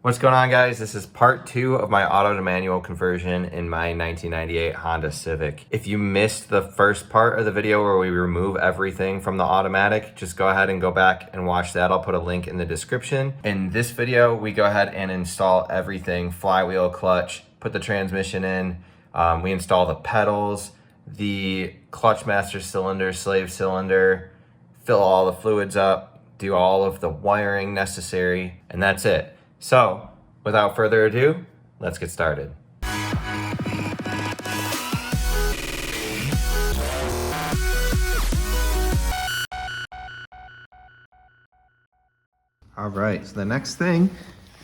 What's going on, guys? This is part 2 of my auto to manual conversion in my 1998 Honda Civic. If you missed the first part of the video where we remove everything from the automatic, just go ahead and go back and watch that. I'll put a link in the description. In this video, we go ahead and install everything: flywheel, clutch, put the transmission in. We install the pedals, the clutch master cylinder, slave cylinder, fill all the fluids up, do all of the wiring necessary, and that's it. So, without further ado, let's get started. All right, so the next thing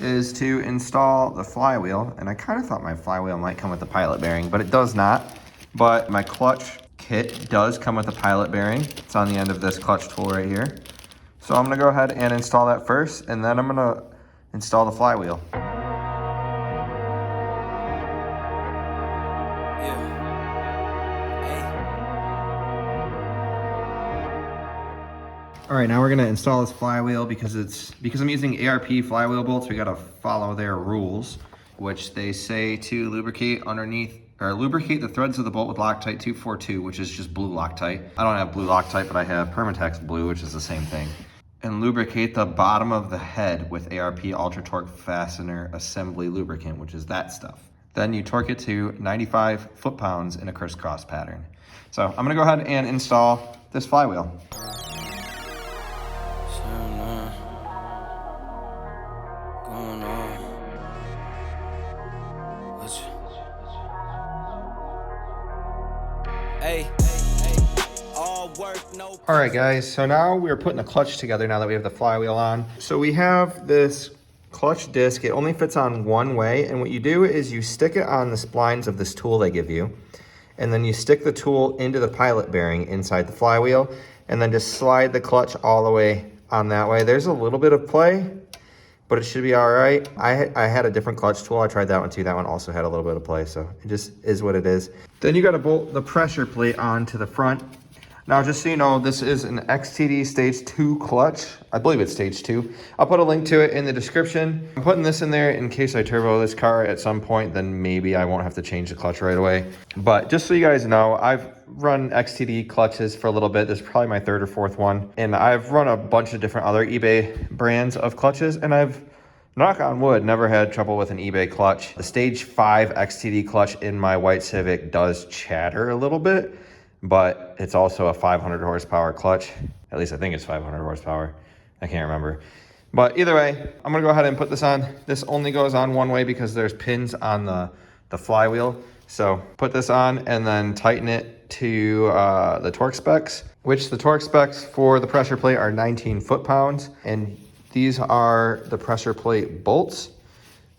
is to install the flywheel, and I kind of thought my flywheel might come with the pilot bearing, but it does not. But my clutch kit does come with a pilot bearing. It's on the end of this clutch tool right here. So I'm gonna go ahead and install that first, and then I'm gonna install the flywheel. All right, now we're gonna install this flywheel because I'm using ARP flywheel bolts. We gotta follow their rules, which they say to lubricate lubricate the threads of the bolt with Loctite 242, which is just blue Loctite. I don't have blue Loctite, but I have Permatex blue, which is the same thing. And lubricate the bottom of the head with ARP Ultra Torque Fastener Assembly lubricant, which is that stuff. Then you torque it to 95 foot-pounds in a crisscross pattern. So I'm gonna go ahead and install this flywheel. All right, guys, so now we're putting the clutch together now that we have the flywheel on. So we have this clutch disc. It only fits on one way, and what you do is you stick it on the splines of this tool they give you, and then you stick the tool into the pilot bearing inside the flywheel, and then just slide the clutch all the way on that way. There's a little bit of play, but it should be all right. I had a different clutch tool. I tried that one too. That one also had a little bit of play, so it just is what it is. Then you got to bolt the pressure plate onto the front. Now, just so you know, this is an XTD Stage 2 clutch. I believe it's Stage 2. I'll put a link to it in the description. I'm putting this in there in case I turbo this car at some point, then maybe I won't have to change the clutch right away. But just so you guys know, I've run XTD clutches for a little bit. This is probably my third or fourth one. And I've run a bunch of different other eBay brands of clutches, and I've, knock on wood, never had trouble with an eBay clutch. The Stage 5 XTD clutch in my white Civic does chatter a little bit, but it's also a 500 horsepower clutch. At least I think it's 500 horsepower. I can't remember. But either way, I'm gonna go ahead and put this on. This only goes on one way because there's pins on the flywheel. So put this on and then tighten it to the torque specs, which the torque specs for the pressure plate are 19 foot-pounds. And these are the pressure plate bolts.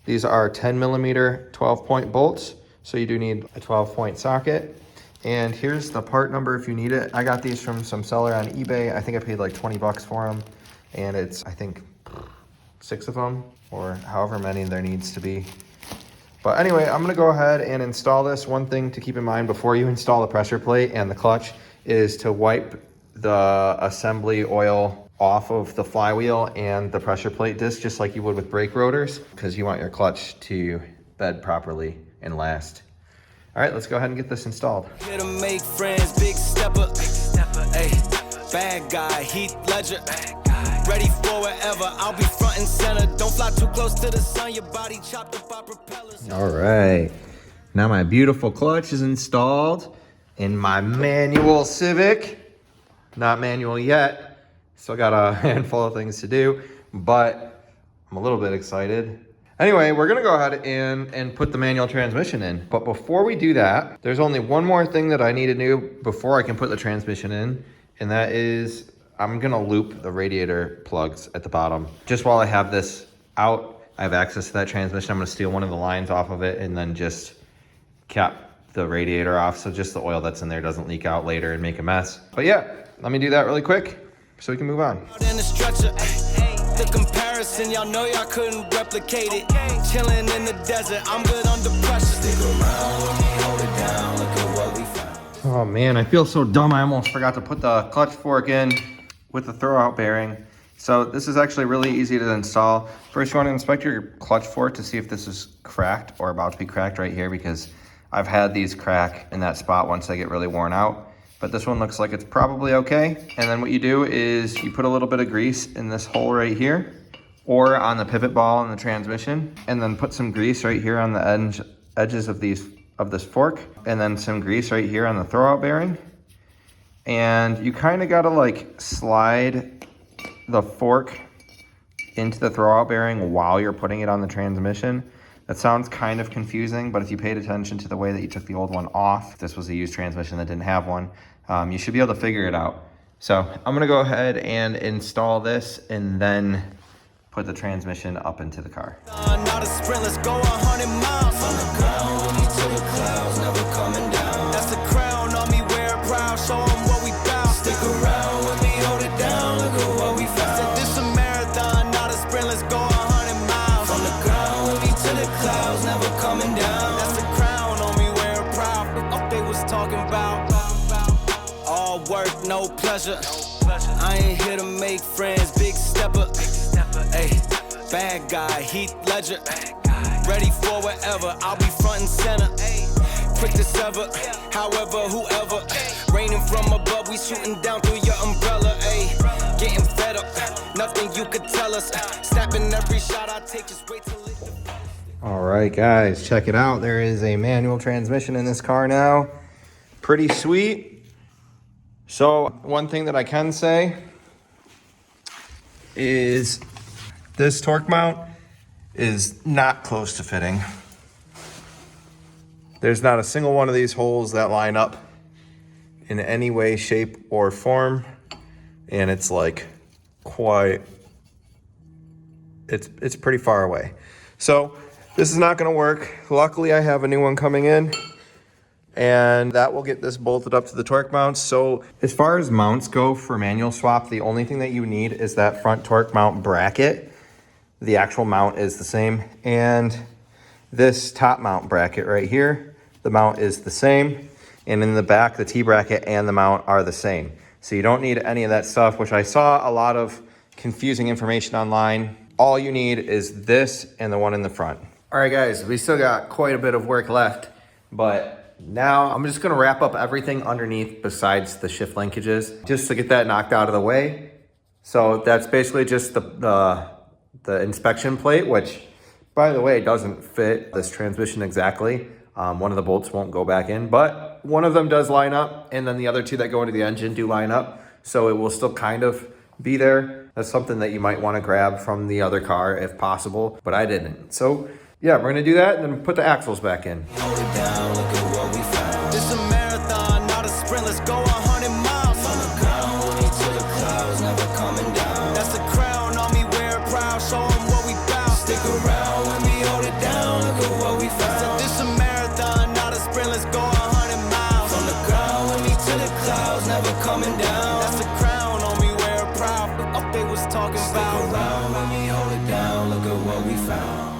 These are 10 millimeter 12-point bolts. So you do need a 12-point socket. And here's the part number if you need it. I got these from some seller on eBay. I think I paid like 20 bucks for them. And it's, I think, 6 of them, or however many there needs to be. But anyway, I'm gonna go ahead and install this. One thing to keep in mind before you install the pressure plate and the clutch is to wipe the assembly oil off of the flywheel and the pressure plate disc, just like you would with brake rotors, because you want your clutch to bed properly and last. All right, let's go ahead and get this installed. Here to make friends, big stepper, hey, bad guy, Heath Ledger, ready for wherever. I'll be front and center. Don't fly too close to the sun. Your body chopped up by propellers. All right, now my beautiful clutch is installed in my manual Civic. Not manual yet. Still got a handful of things to do, but I'm a little bit excited. Anyway, we're gonna go ahead and put the manual transmission in. But before we do that, there's only one more thing that I need to do before I can put the transmission in, and that is I'm gonna loop the radiator plugs at the bottom. Just while I have this out, I have access to that transmission. I'm gonna steal one of the lines off of it and then just cap the radiator off so just the oil that's in there doesn't leak out later and make a mess. But yeah, let me do that really quick so we can move on. The comparison, y'all know y'all couldn't replicate it. Chilling in the desert, I'm good under pressure. Stick around, let me hold it down. Look at what we found. Oh man, I feel so dumb. I almost forgot to put the clutch fork in with the throwout bearing. So this is actually really easy to install. First, you want to inspect your clutch fork to see if this is cracked or about to be cracked right here, because I've had these crack in that spot once they get really worn out. But this one looks like it's probably okay. And then what you do is you put a little bit of grease in this hole right here, or on the pivot ball in the transmission, and then put some grease right here on the edges of this fork, and then some grease right here on the throwout bearing. And you kind of got to like slide the fork into the throwout bearing while you're putting it on the transmission. That sounds kind of confusing, but if you paid attention to the way that you took the old one off, if this was a used transmission that didn't have one, you should be able to figure it out. So I'm gonna go ahead and install this and then put the transmission up into the car. Not a sprint, let's go 100 miles. From the ground with me to the clouds, never coming down. That's the crown on me, wear it proud, show them what we bout. Stick around with me, hold it down, look at what we found. Said this a marathon, not a sprint, let's go 100 miles. From the ground with me to the clouds, never coming down. That's the crown on me, wear it proud. What they was talking about. All work, no pleasure. I ain't here to make friends, big stepper. Hey, bad guy, Heath Ledger. Ready for whatever, I'll be front and center. Quick to sever, however, whoever. Raining from above, we shooting down through your umbrella. Ay, getting fed up, nothing you could tell us. Snapping every shot I take, just wait till it. All right, guys, check it out. There is a manual transmission in this car now. Pretty sweet. So one thing that I can say is this torque mount is not close to fitting. There's not a single one of these holes that line up in any way, shape, or form. And it's like it's pretty far away. So this is not gonna work. Luckily, I have a new one coming in, and that will get this bolted up to the torque mounts. So as far as mounts go for manual swap, the only thing that you need is that front torque mount bracket. The actual mount is the same. And this top mount bracket right here, the mount is the same. And in the back, the T-bracket and the mount are the same. So you don't need any of that stuff, which I saw a lot of confusing information online. All you need is this and the one in the front. All right, guys, we still got quite a bit of work left, but now I'm just gonna wrap up everything underneath besides the shift linkages, just to get that knocked out of the way. So that's basically just the inspection plate, which, by the way, doesn't fit this transmission exactly. One of the bolts won't go back in, but one of them does line up, and then the other two that go into the engine do line up. So it will still kind of be there. That's something that you might want to grab from the other car if possible, but I didn't. So yeah, we're gonna do that and then put the axles back in. Hold it down, look at what we found. This a marathon, not a sprint, let's go 100 miles. From the ground with me to the clouds, never coming down. That's the crown on me, wear it proud, show them what we bout. Stick around with me, hold it down, look at what we found. Said this a marathon, not a sprint, let's go 100 miles. From the ground with me to the clouds, never coming down. That's the crown on me, wear it proud. What they was talking about. Stick around with me, hold it down, look at what we found.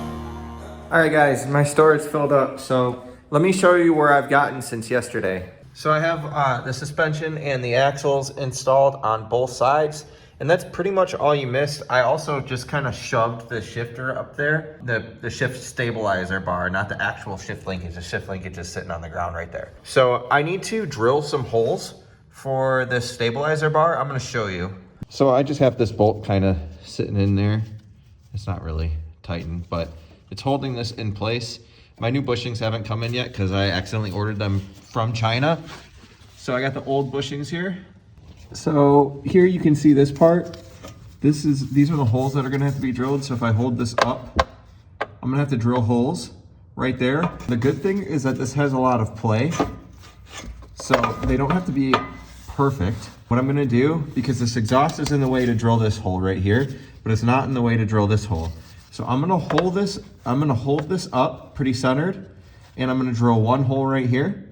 All right, guys, my storage filled up. So let me show you where I've gotten since yesterday. So I have the suspension and the axles installed on both sides, and that's pretty much all you missed. I also just kind of shoved the shifter up there, the shift stabilizer bar, not the actual shift linkage. The shift linkage is sitting on the ground right there. So I need to drill some holes for this stabilizer bar. I'm gonna show you. So I just have this bolt kind of sitting in there. It's not really tightened, but it's holding this in place. My new bushings haven't come in yet because I accidentally ordered them from China. So I got the old bushings here. So here you can see this part. These are the holes that are gonna have to be drilled. So if I hold this up, I'm gonna have to drill holes right there. The good thing is that this has a lot of play, so they don't have to be perfect. What I'm gonna do, because this exhaust is in the way to drill this hole right here, but it's not in the way to drill this hole. So I'm gonna hold this up pretty centered, and I'm gonna drill one hole right here.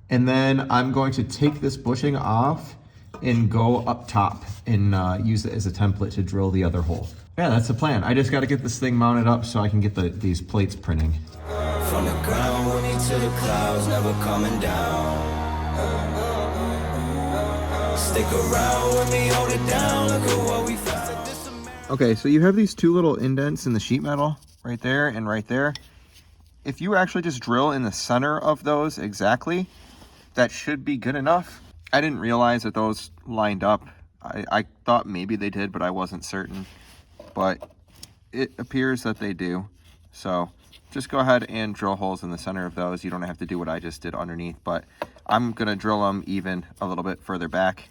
And then I'm going to take this bushing off and go up top and use it as a template to drill the other hole. Yeah, that's the plan. I just gotta get this thing mounted up so I can get these plates printing. From the ground with me to the clouds, never coming down. Stick around with me, hold it down. Look at what we found. Okay, so you have these two little indents in the sheet metal right there and right there. If you actually just drill in the center of those exactly, that should be good enough. I didn't realize that those lined up. I thought maybe they did, but I wasn't certain. But it appears that they do. So just go ahead and drill holes in the center of those. You don't have to do what I just did underneath, but I'm gonna drill them even a little bit further back,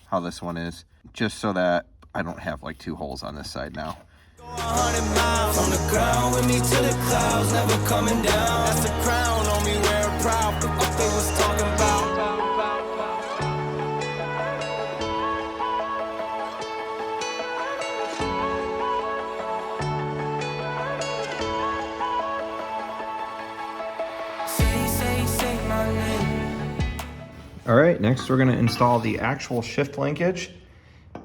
how this one is, just so that I don't have like two holes on this side now. 100 miles on the ground with me to the clouds, never coming down. That's the crown on me, wearing proud. The fuck they was talking about. Say my name. All right, next we're gonna install the actual shift linkage.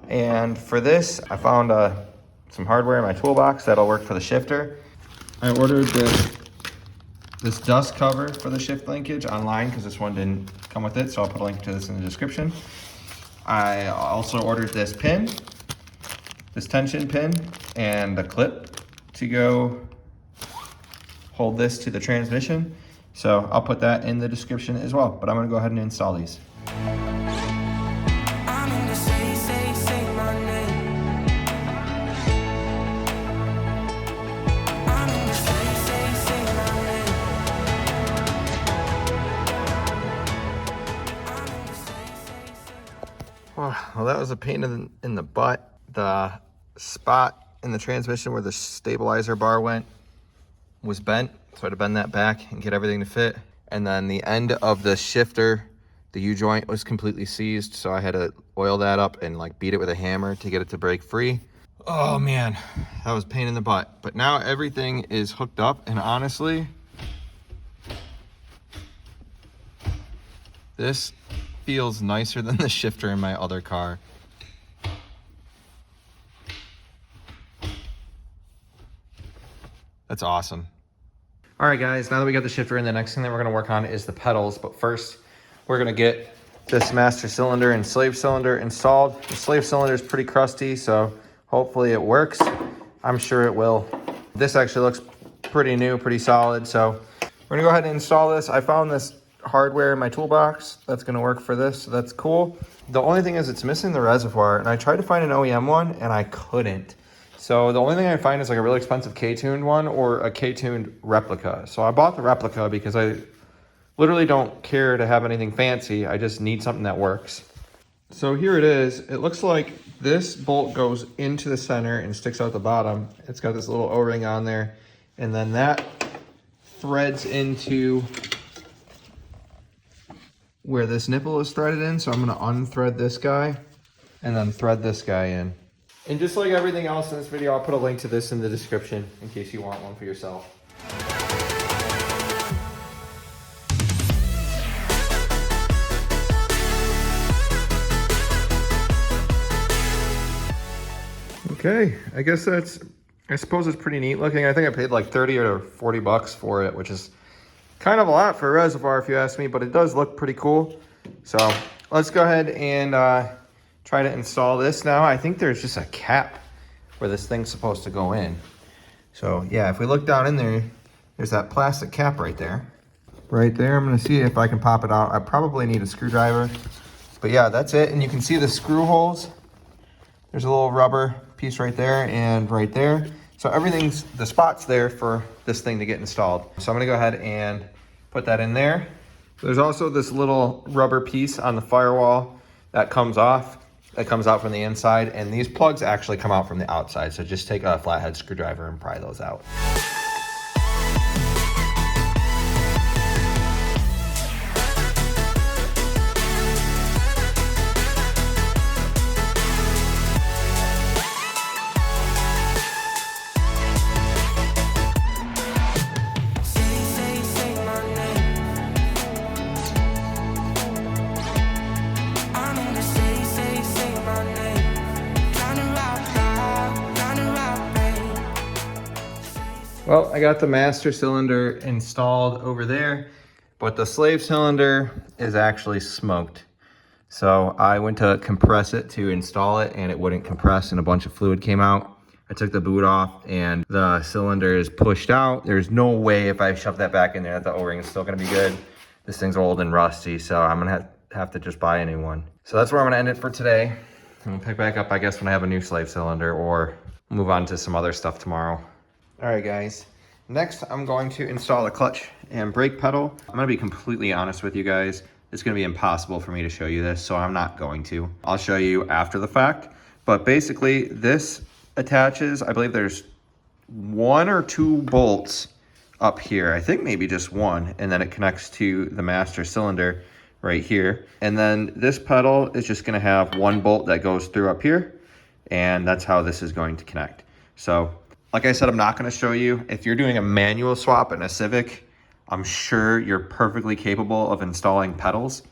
And for this, I found some hardware in my toolbox that'll work for the shifter. I ordered this dust cover for the shift linkage online because this one didn't come with it, so I'll put a link to this in the description. I also ordered this pin, this tension pin, and a clip to go hold this to the transmission. So I'll put that in the description as well, but I'm gonna go ahead and install these. Well, that was a pain in the butt. The spot in the transmission where the stabilizer bar went was bent, so I had to bend that back and get everything to fit. And then the end of the shifter, the U-joint was completely seized, so I had to oil that up and like beat it with a hammer to get it to break free. Oh man, that was a pain in the butt. But now everything is hooked up, and honestly, this feels nicer than the shifter in my other car. That's awesome. All right, guys, now that we got the shifter in, the next thing that we're gonna work on is the pedals. But first, we're gonna get this master cylinder and slave cylinder installed. The slave cylinder is pretty crusty, so hopefully it works. I'm sure it will. This actually looks pretty new, pretty solid. So we're gonna go ahead and install this. I found this hardware in my toolbox that's gonna work for this, so that's cool. The only thing is it's missing the reservoir, and I tried to find an OEM one and I couldn't. So the only thing I find is like a really expensive K-tuned one or a K-tuned replica. So I bought the replica because I literally don't care to have anything fancy. I just need something that works. So here it is. It looks like this bolt goes into the center and sticks out the bottom. It's got this little O-ring on there, and then that threads into where this nipple is threaded in. So I'm gonna unthread this guy and then thread this guy in. And just like everything else in this video, I'll put a link to this in the description in case you want one for yourself. Okay, I suppose it's pretty neat looking. I think I paid like 30 or 40 bucks for it, which is kind of a lot for a reservoir if you ask me, but it does look pretty cool. So let's go ahead and try to install this now. I think there's just a cap where this thing's supposed to go in. So yeah, if we look down in there, there's that plastic cap right there. Right there, I'm gonna see if I can pop it out. I probably need a screwdriver, but yeah, that's it. And you can see the screw holes. There's a little rubber piece right there and right there. So everything's, the spot's there for this thing to get installed. So I'm gonna go ahead and put that in there. There's also this little rubber piece on the firewall that comes off. That comes out from the inside, and these plugs actually come out from the outside. So just take a flathead screwdriver and pry those out. Well, I got the master cylinder installed over there, but the slave cylinder is actually smoked. So I went to compress it to install it and it wouldn't compress and a bunch of fluid came out. I took the boot off and the cylinder is pushed out. There's no way if I shove that back in there that the O-ring is still gonna be good. This thing's old and rusty, so I'm gonna have to just buy a new one. So that's where I'm gonna end it for today. I'm gonna pick back up, I guess, when I have a new slave cylinder or move on to some other stuff tomorrow. All right, guys. Next, I'm going to install the clutch and brake pedal. I'm gonna be completely honest with you guys. It's gonna be impossible for me to show you this, so I'm not going to. I'll show you after the fact. But basically, this attaches, I believe there's 1 or 2 bolts up here. I think maybe just one, and then it connects to the master cylinder right here. And then this pedal is just gonna have 1 bolt that goes through up here, and that's how this is going to connect. So, like I said, I'm not gonna show you. If you're doing a manual swap in a Civic, I'm sure you're perfectly capable of installing pedals.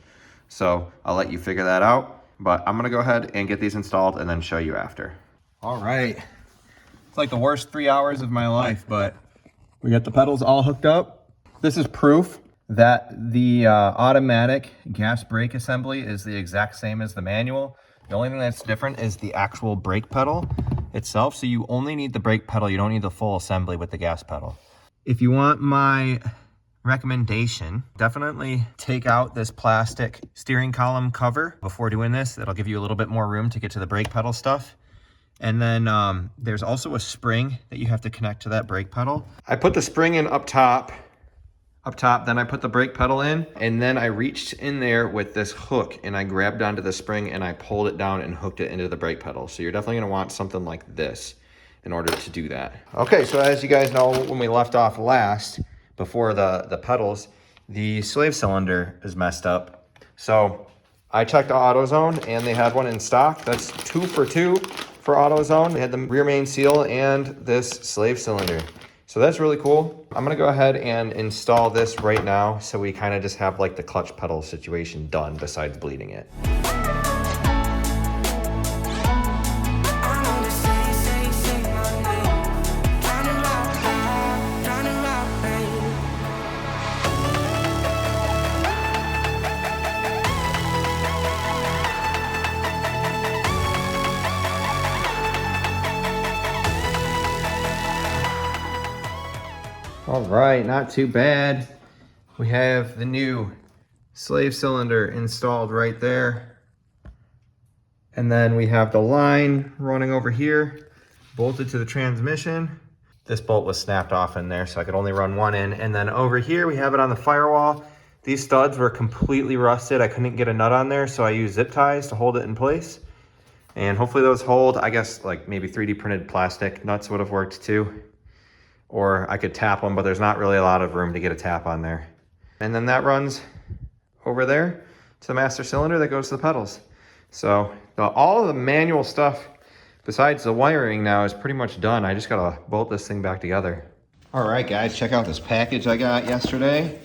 So I'll let you figure that out. But I'm gonna go ahead and get these installed and then show you after. All right. It's like the worst 3 hours of my life, but we got the pedals all hooked up. This is proof that the automatic gas brake assembly is the exact same as the manual. The only thing that's different is the actual brake pedal itself. So you only need the brake pedal. You don't need the full assembly with the gas pedal. If you want my recommendation, definitely take out this plastic steering column cover before doing this. That'll give you a little bit more room to get to the brake pedal stuff. And then there's also a spring that you have to connect to that brake pedal. I put the spring in up top, then I put the brake pedal in, and then I reached in there with this hook and I grabbed onto the spring and I pulled it down and hooked it into the brake pedal. So you're definitely gonna want something like this in order to do that. Okay, so as you guys know, when we left off last, before the pedals, the slave cylinder is messed up. So I checked AutoZone and they had one in stock. That's 2 for 2 for AutoZone. They had the rear main seal and this slave cylinder. So that's really cool. I'm gonna go ahead and install this right now so we kind of just have like the clutch pedal situation done besides bleeding it. All right, not too bad. We have the new slave cylinder installed right there. And then we have the line running over here, bolted to the transmission. This bolt was snapped off in there, so I could only run one in. And then over here, we have it on the firewall. These studs were completely rusted. I couldn't get a nut on there, so I used zip ties to hold it in place. And hopefully those hold. I guess like maybe 3D printed plastic nuts would have worked too. Or I could tap them, but there's not really a lot of room to get a tap on there. And then that runs over there to the master cylinder that goes to the pedals. So all of the manual stuff besides the wiring now is pretty much done. I just gotta bolt this thing back together. All right, guys, check out this package I got yesterday.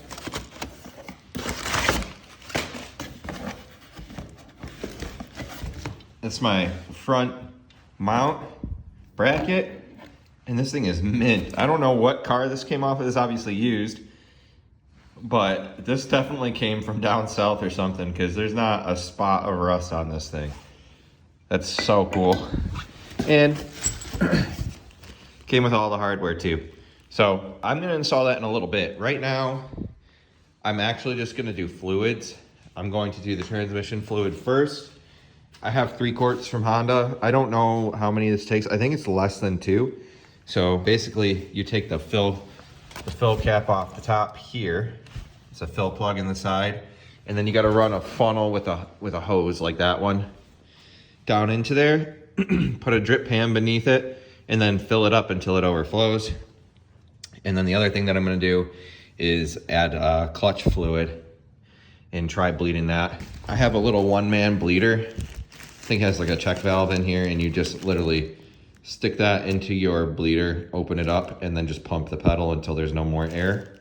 It's my front mount bracket. And this thing is mint. I don't know what car this came off of. It's obviously used. But this definitely came from down south or something because there's not a spot of rust on this thing. That's so cool. And came with all the hardware too. So I'm gonna install that in a little bit. Right now, I'm actually just gonna do fluids. I'm going to do the transmission fluid first. I have 3 quarts from Honda. I don't know how many this takes. I think it's less than 2. So basically you take the fill cap off the top here. It's a fill plug in the side. And then you gotta run a funnel with a hose like that one down into there, put a drip pan beneath it, and then fill it up until it overflows. And then the other thing that I'm gonna do is add clutch fluid and try bleeding that. I have a little 1-man bleeder. I think it has like a check valve in here, and you just literally stick that into your bleeder, open it up, and then just pump the pedal until there's no more air.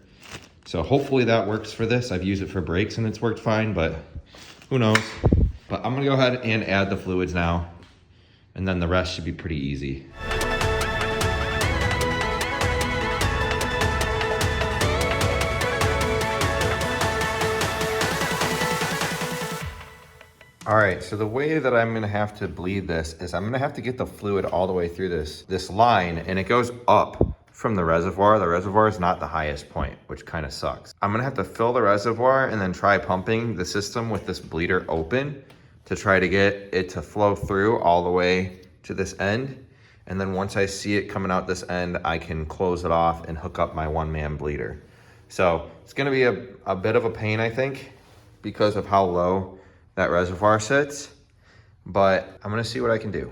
So hopefully that works for this. I've used it for brakes and it's worked fine, but who knows? But I'm gonna go ahead and add the fluids now, and then the rest should be pretty easy. All All right, so the way that I'm gonna have to bleed this is I'm gonna have to get the fluid all the way through this line, and it goes up from the reservoir. The reservoir is not the highest point, which kind of sucks. I'm gonna have to fill the reservoir and then try pumping the system with this bleeder open to try to get it to flow through all the way to this end. And then once I see it coming out this end, I can close it off and hook up my one-man bleeder. So it's gonna be a bit of a pain, I think, because of how low that reservoir sits, but I'm gonna see what I can do.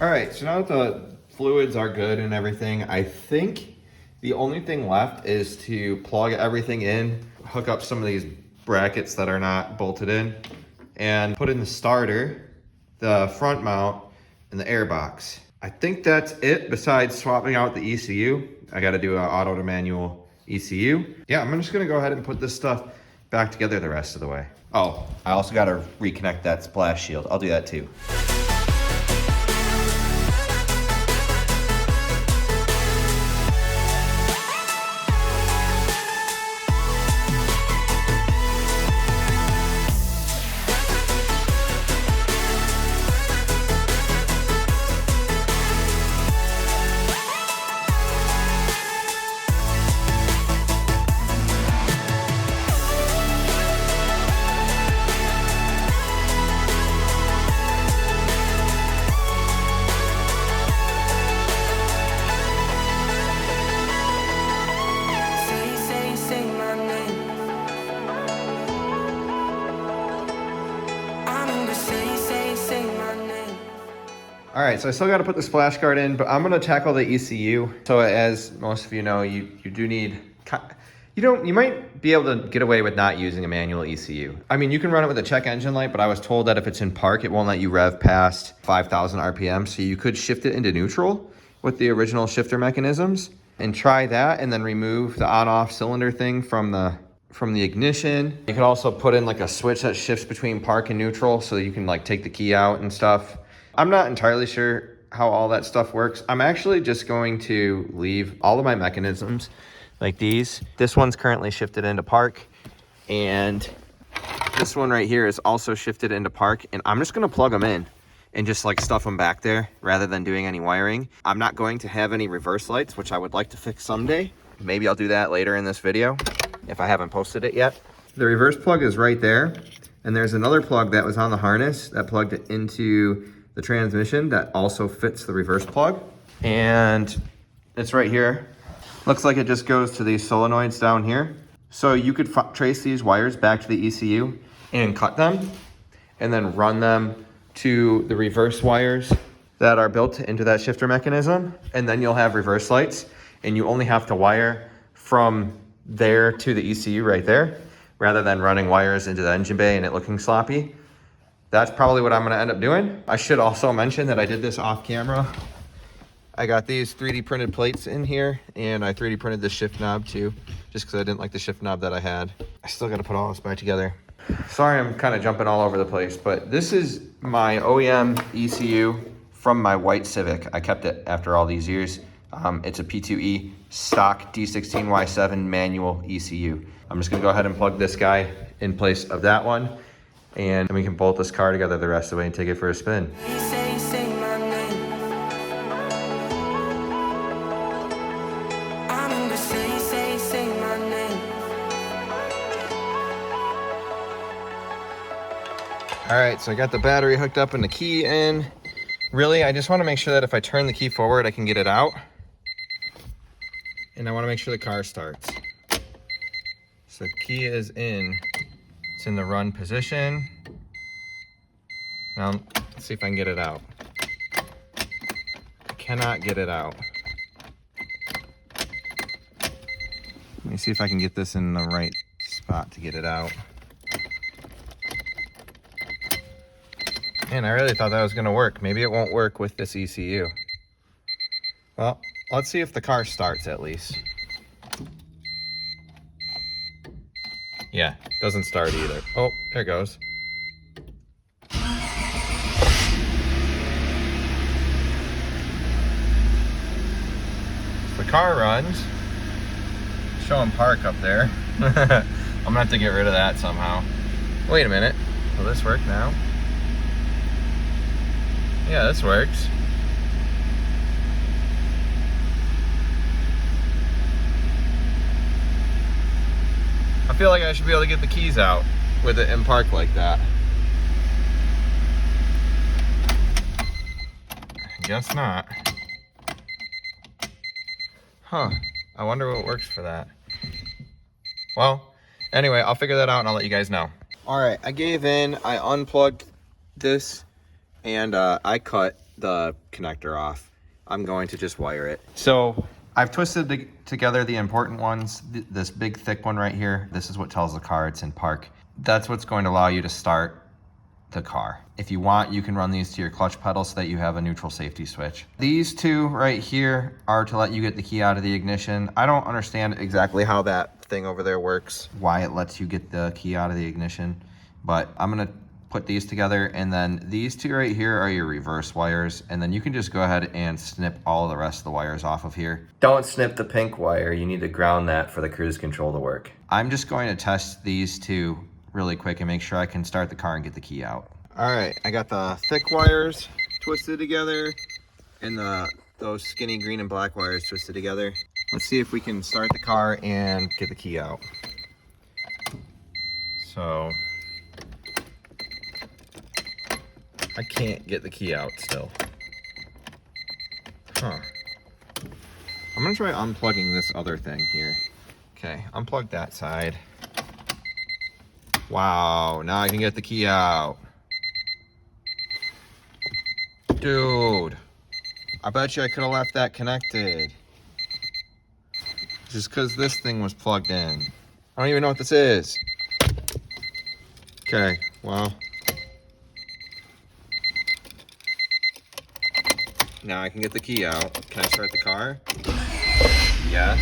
All right, so now that the fluids are good and everything, I think the only thing left is to plug everything in, hook up some of these brackets that are not bolted in, and put in the starter, the front mount, and the air box. I think that's it besides swapping out the ECU. I gotta do an auto to manual ECU. Yeah, I'm just gonna go ahead and put this stuff back together the rest of the way. Oh, I also gotta reconnect that splash shield. I'll do that too. All right, so I still got to put the splash guard in, but I'm going to tackle the ECU. So as most of you know, you do need, you might be able to get away with not using a manual ECU. I mean, you can run it with a check engine light, but I was told that if it's in park, it won't let you rev past 5,000 RPM. So you could shift it into neutral with the original shifter mechanisms and try that, and then remove the on-off cylinder thing from the ignition. You can also put in like a switch that shifts between park and neutral, so you can like take the key out and stuff. I'm not entirely sure how all that stuff works. I'm actually just going to leave all of my mechanisms like these. This one's currently shifted into park, and this one right here is also shifted into park, and I'm just gonna plug them in and just like stuff them back there rather than doing any wiring. I'm not going to have any reverse lights, which I would like to fix someday. Maybe I'll do that later in this video if I haven't posted it yet. The reverse plug is right there, and there's another plug that was on the harness that plugged it into the transmission that also fits the reverse plug, and it's right here. Looks like it just goes to these solenoids down here. So you could trace these wires back to the ECU and cut them, and then run them to the reverse wires that are built into that shifter mechanism, and then you'll have reverse lights, and you only have to wire from there to the ECU right there, rather than running wires into the engine bay and it looking sloppy. That's probably what I'm gonna end up doing. I should also mention that I did this off camera. I got these 3D printed plates in here, and I 3D printed the shift knob too, just because I didn't like the shift knob that I had. I still gotta put all this back together. Sorry, I'm kind of jumping all over the place, but this is my OEM ECU from my white Civic. I kept it after all these years. It's a P2E stock D16Y7 manual ECU. I'm just gonna go ahead and plug this guy in place of that one, and we can bolt this car together the rest of the way and take it for a spin. All right, so I got the battery hooked up and the key in. Really, I just want to make sure that if I turn the key forward, I can get it out. And I want to make sure the car starts. So the key is in. It's in the run position. Now, let's see if I can get it out. I cannot get it out. Let me see if I can get this in the right spot to get it out. Man, I really thought that was gonna work. Maybe it won't work with this ECU. Well, let's see if the car starts at least. Yeah, doesn't start either. Oh, there it goes. car runs. Showing park up there. I'm gonna have to get rid of that somehow. Wait a minute. Will this work now? Yeah, this works. I feel like I should be able to get the keys out with it in park like that. Guess not. Huh. I wonder what works for that. Well, anyway, I'll figure that out and I'll let you guys know. All right, I gave in. I unplugged this and I cut the connector off. I'm going to just wire it. So I've twisted together the important ones. This big thick one right here, this is what tells the car it's in park. That's what's going to allow you to start the car. If you want, you can run these to your clutch pedal so that you have a neutral safety switch. These two right here are to let you get the key out of the ignition. I don't understand exactly how that thing over there works, why it lets you get the key out of the ignition, but I'm gonna put these together, and then these two right here are your reverse wires, and then you can just go ahead and snip all the rest of the wires off of here. Don't snip the pink wire. You need to ground that for the cruise control to work. I'm just going to test these two really quick and make sure I can start the car and get the key out. All right, I got the thick wires twisted together and those skinny green and black wires twisted together. Let's see if we can start the car and get the key out. So I can't get the key out still. Huh. I'm gonna try unplugging this other thing here. Okay, unplug that side. Wow, now I can get the key out. Dude, I bet you I could have left that connected. Just because this thing was plugged in. I don't even know what this is. Okay, well. Now I can get the key out. Can I start the car? Yes.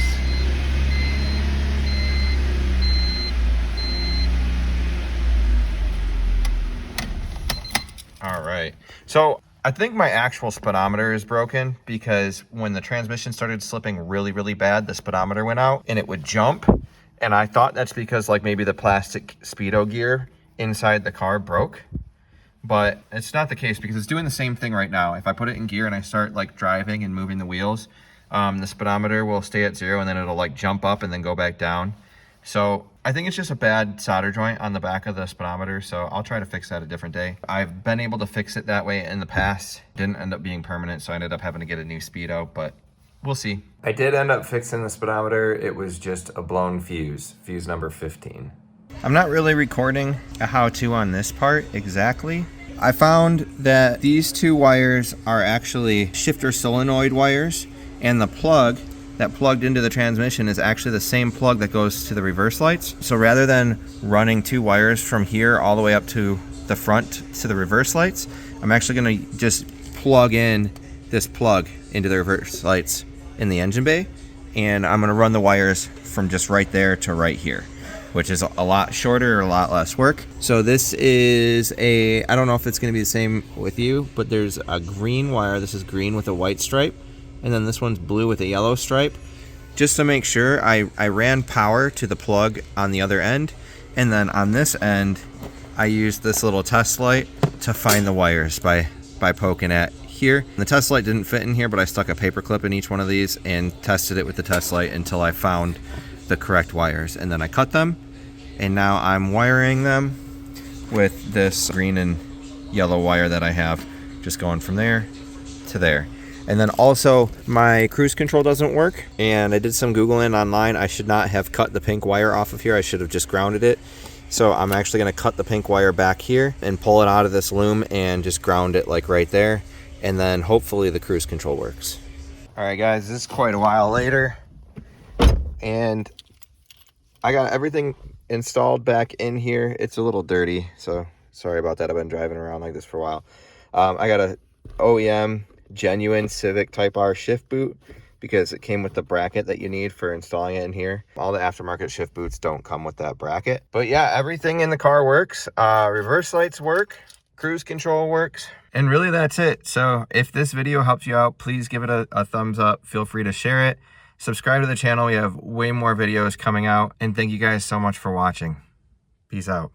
All right, so I think my actual speedometer is broken because when the transmission started slipping really, really bad, the speedometer went out and it would jump. And I thought that's because like maybe the plastic speedo gear inside the car broke, but it's not the case because it's doing the same thing right now. If I put it in gear and I start like driving and moving the wheels, the speedometer will stay at 0 and then it'll like jump up and then go back down. So I think it's just a bad solder joint on the back of the speedometer, so I'll try to fix that a different day. I've been able to fix it that way in the past. Didn't end up being permanent, so I ended up having to get a new speedo, but we'll see. I did end up fixing the speedometer. It was just a blown fuse number 15. I'm not really recording a how-to on this part exactly. I found that these two wires are actually shifter solenoid wires, and the plug that plugged into the transmission is actually the same plug that goes to the reverse lights. So rather than running two wires from here all the way up to the front to the reverse lights, I'm actually gonna just plug in this plug into the reverse lights in the engine bay, and I'm gonna run the wires from just right there to right here, which is a lot shorter, a lot less work. So this is I don't know if it's gonna be the same with you, but there's a green wire. This is green with a white stripe. And then this one's blue with a yellow stripe. Just to make sure, I ran power to the plug on the other end. And then on this end, I used this little test light to find the wires by poking at here. The test light didn't fit in here, but I stuck a paper clip in each one of these and tested it with the test light until I found the correct wires. And then I cut them, and now I'm wiring them with this green and yellow wire that I have, just going from there to there. And then also my cruise control doesn't work, and I did some Googling online. I should not have cut the pink wire off of here. I should have just grounded it. So I'm actually going to cut the pink wire back here and pull it out of this loom and just ground it like right there. And then hopefully the cruise control works. All right, guys, this is quite a while later, and I got everything installed back in here. It's a little dirty, so sorry about that. I've been driving around like this for a while. I got a OEM genuine Civic Type R shift boot because it came with the bracket that you need for installing it in here. All the aftermarket shift boots don't come with that bracket. But yeah, everything in the car works. Reverse lights work, cruise control works, and really that's it. So if this video helps you out, please give it a thumbs up. Feel free to share it. Subscribe to the channel. We have way more videos coming out. And thank you guys so much for watching. Peace out.